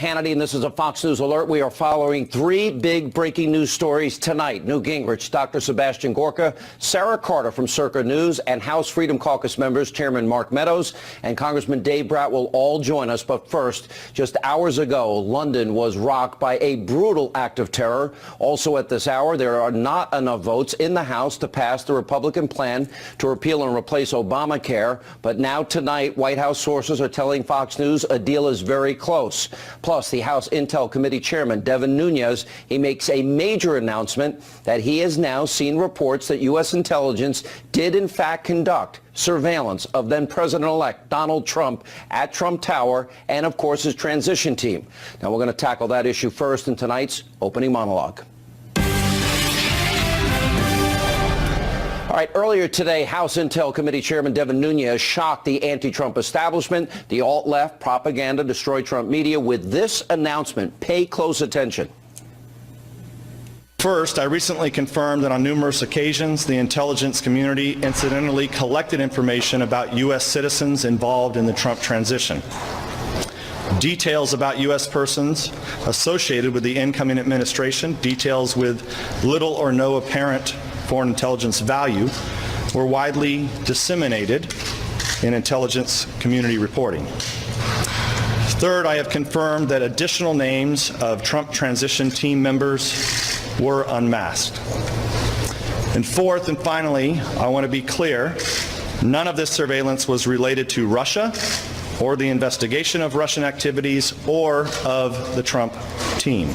Hannity, and this is a Fox News Alert. We are following three big breaking news stories tonight. Newt Gingrich, Dr. Sebastian Gorka, Sarah Carter from Circa News, and House Freedom Caucus members Chairman Mark Meadows and Congressman Dave Brat will all join us. But first, just hours ago, London was rocked by a brutal act of terror. Also at this hour, there are not enough votes in the House to pass the Republican plan to repeal and replace Obamacare. But now tonight, White House sources are telling Fox News a deal is very close. Plus, the House Intel Committee Chairman, Devin Nunes, he makes a major announcement that he has now seen reports that U.S. intelligence did in fact conduct surveillance of then-President-elect Donald Trump at Trump Tower and, of course, his transition team. Now, we're going to tackle that issue first in tonight's opening monologue. All right, earlier today, House Intel Committee Chairman Devin Nunes shocked the anti-Trump establishment, the alt-left, propaganda, destroy Trump media with this announcement. Pay close attention. First, I recently confirmed that on numerous occasions, the intelligence community incidentally collected information about U.S. citizens involved in the Trump transition. Details about U.S. persons associated with the incoming administration, details with little or no apparent foreign intelligence value, were widely disseminated in intelligence community reporting. Third, I have confirmed that additional names of Trump transition team members were unmasked. And fourth and finally, I want to be clear, none of this surveillance was related to Russia or the investigation of Russian activities or of the Trump team.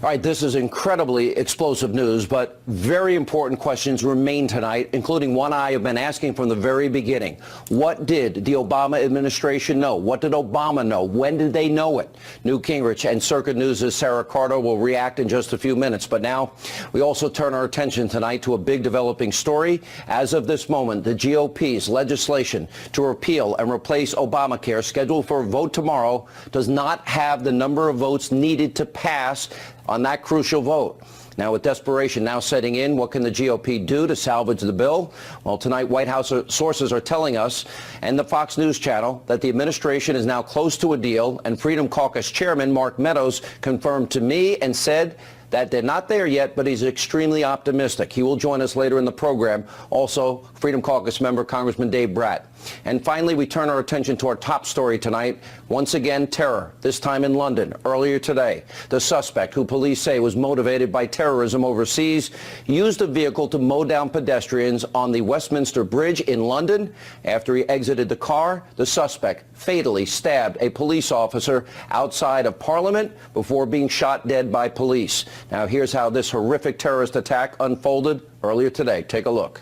All right, this is incredibly explosive news, but very important questions remain tonight, including one I have been asking from the very beginning. What did the Obama administration know? What did Obama know? When did they know it? Newt Gingrich and Circa News' Sarah Carter will react in just a few minutes. But now we also turn our attention tonight to a big developing story. As of this moment, the GOP's legislation to repeal and replace Obamacare, scheduled for a vote tomorrow, does not have the number of votes needed to pass on that crucial vote. Now, with desperation now setting in, what can the GOP do to salvage the bill? Well, tonight, White House sources are telling us and the Fox News channel that the administration is now close to a deal, and Freedom Caucus Chairman Mark Meadows confirmed to me and said that they're not there yet, but he's extremely optimistic. He will join us later in the program. Also, Freedom Caucus member Congressman Dave Brat. And finally, we turn our attention to our top story tonight. Once again, terror, this time in London. Earlier today, the suspect, who police say was motivated by terrorism overseas, used a vehicle to mow down pedestrians on the Westminster Bridge in London. After he exited the car, the suspect fatally stabbed a police officer outside of Parliament before being shot dead by police. Now, here's how this horrific terrorist attack unfolded earlier today. Take a look.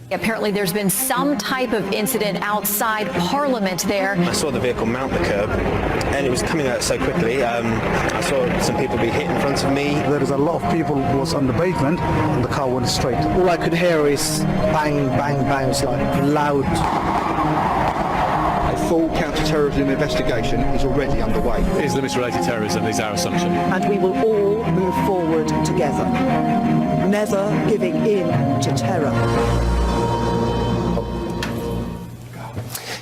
Apparently there's been some type of incident outside Parliament there. I saw the vehicle mount the curb and it was coming out so quickly. I saw some people be hit in front of me. There was a lot of people who was on the pavement and the car went straight. All I could hear is bang, bang, bang. It's like loud. A full counter-terrorism investigation is already underway. Islamist-related terrorism is our assumption. And we will all move forward together, never giving in to terror.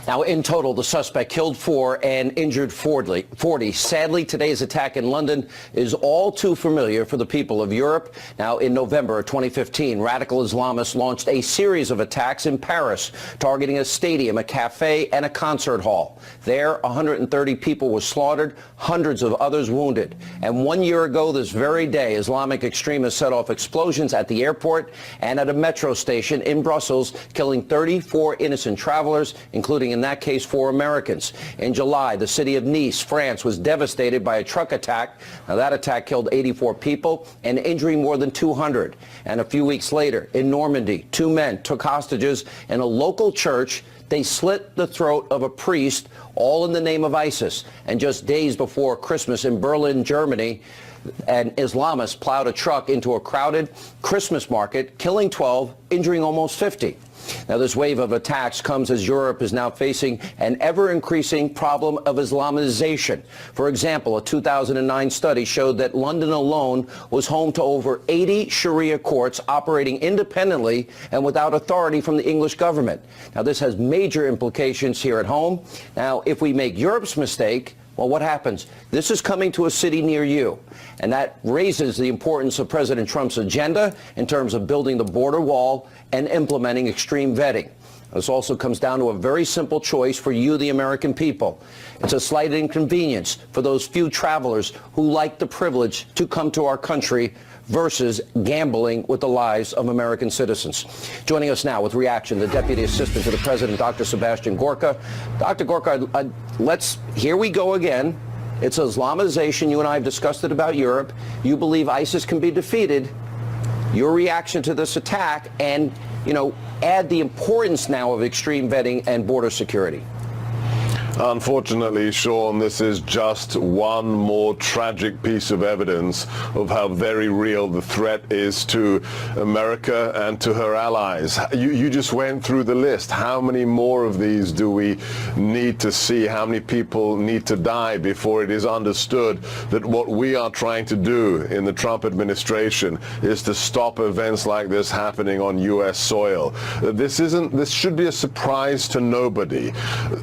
Now, in total, the suspect killed 4 and injured 40. Sadly, today's attack in London is all too familiar for the people of Europe. Now, in November of 2015, radical Islamists launched a series of attacks in Paris, targeting a stadium, a cafe, and a concert hall. There, 130 people were slaughtered, hundreds of others wounded. And 1 year ago this very day, Islamic extremists set off explosions at the airport and at a metro station in Brussels, killing 34 innocent travelers, including in that case 4 Americans. In July, the city of Nice, France, was devastated by a truck attack. Now, that attack killed 84 people and injuring more than 200. And a few weeks later, in Normandy, 2 men took hostages in a local church. They slit the throat of a priest, all in the name of ISIS. And just days before Christmas in Berlin, Germany, An Islamist plowed a truck into a crowded Christmas market, killing 12, injuring almost 50. Now, this wave of attacks comes as Europe is now facing an ever-increasing problem of Islamization. For example, a 2009 study showed that London alone was home to over 80 Sharia courts operating independently and without authority from the English government. Now, this has major implications here at home. Now, if we make Europe's mistake, well, what happens? This is coming to a city near you, and that raises the importance of President Trump's agenda in terms of building the border wall and implementing extreme vetting. This also comes down to a very simple choice for you, the American people. It's a slight inconvenience for those few travelers who like the privilege to come to our country versus gambling with the lives of American citizens. Joining us now with reaction, the Deputy Assistant to the President, Dr. Sebastian Gorka. Dr. Gorka, here we go again. It's Islamization. You and I have discussed it about Europe. You believe ISIS can be defeated. Your reaction to this attack and, add the importance now of extreme vetting and border security. Unfortunately, Sean, this is just one more tragic piece of evidence of how very real the threat is to America and to her allies. You just went through the list. How many more of these do we need to see? How many people need to die before it is understood that what we are trying to do in the Trump administration is to stop events like this happening on U.S. soil? This should be a surprise to nobody.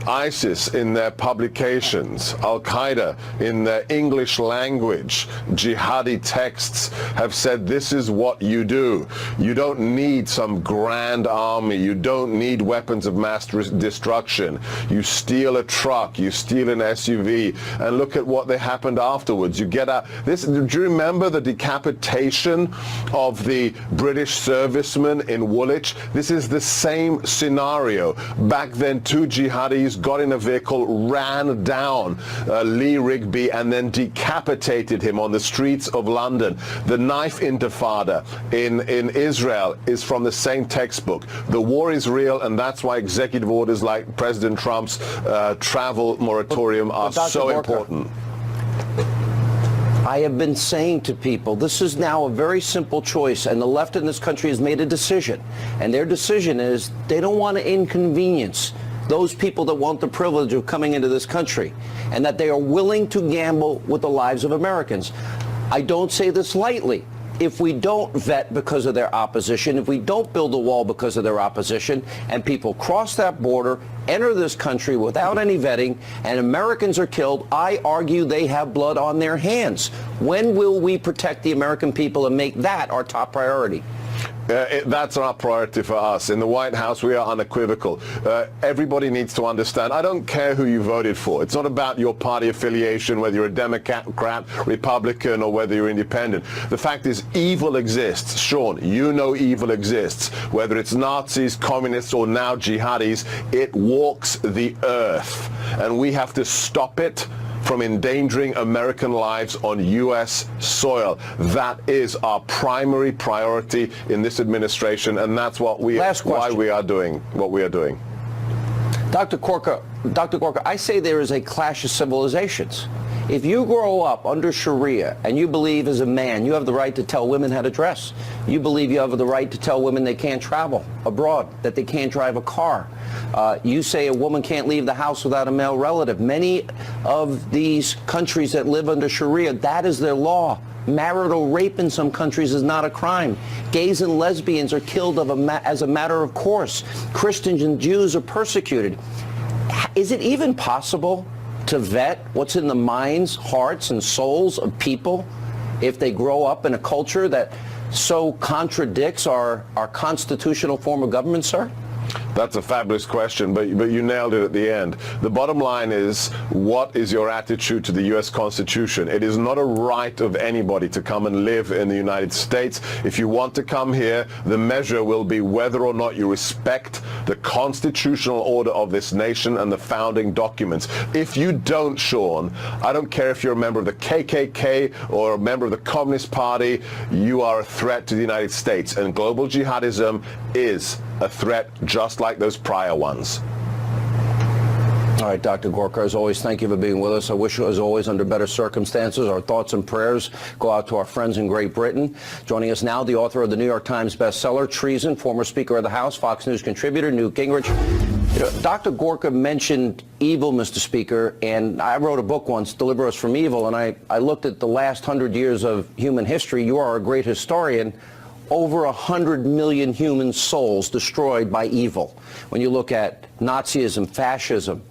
ISIS in their publications, Al-Qaeda in their English language, jihadi texts have said this is what you do. You don't need some grand army. You don't need weapons of mass destruction. You steal a truck, you steal an SUV, and look at what happened afterwards. You get out. Do you remember the decapitation of the British serviceman in Woolwich? This is the same scenario. Back then, two jihadis got in a vehicle, ran down Lee Rigby and then decapitated him on the streets of London. The knife intifada in Israel is from the same textbook. The war is real, and that's why executive orders like President Trump's travel moratorium are so important. I have been saying to people, this is now a very simple choice, and the left in this country has made a decision. And their decision is they don't want to inconvenience those people that want the privilege of coming into this country, and that they are willing to gamble with the lives of Americans. I don't say this lightly. If we don't vet because of their opposition, if we don't build a wall because of their opposition, and people cross that border, enter this country without any vetting, and Americans are killed, I argue they have blood on their hands. When will we protect the American people and make that our top priority? That's our priority for us. In the White House, we are unequivocal. Everybody needs to understand, I don't care who you voted for. It's not about your party affiliation, whether you're a Democrat, Republican, or whether you're independent. The fact is, evil exists. Sean, you know evil exists. Whether it's Nazis, communists, or now jihadis, it walks the earth. And we have to stop it from endangering American lives on U.S. soil. That is our primary priority in this administration, and that's what why we are doing what we are doing. Dr. Gorka, I say there is a clash of civilizations. If you grow up under Sharia and you believe as a man you have the right to tell women how to dress, you believe you have the right to tell women they can't travel abroad, that they can't drive a car. You say a woman can't leave the house without a male relative. Many of these countries that live under Sharia, that is their law. Marital rape in some countries is not a crime. Gays and lesbians are killed as a matter of course. Christians and Jews are persecuted. Is it even possible to vet what's in the minds, hearts, and souls of people if they grow up in a culture that so contradicts our constitutional form of government, sir? That's a fabulous question, but you nailed it at the end. The bottom line is, what is your attitude to the U.S. Constitution? It is not a right of anybody to come and live in the United States. If you want to come here, the measure will be whether or not you respect the constitutional order of this nation and the founding documents. If you don't, Sean, I don't care if you're a member of the KKK or a member of the Communist Party, you are a threat to the United States, and global jihadism is a threat just like those prior ones. All right, Dr. Gorka, as always, thank you for being with us. I wish, as always, under better circumstances. Our thoughts and prayers go out to our friends in Great Britain. Joining us now, the author of the New York Times bestseller, Treason, former Speaker of the House, Fox News contributor, Newt Gingrich. Dr. Gorka mentioned evil, Mr. Speaker, and I wrote a book once, Deliver Us from Evil, and I looked at the last 100 years of human history. You are a great historian. Over 100 million human souls destroyed by evil. When you look at Nazism, fascism,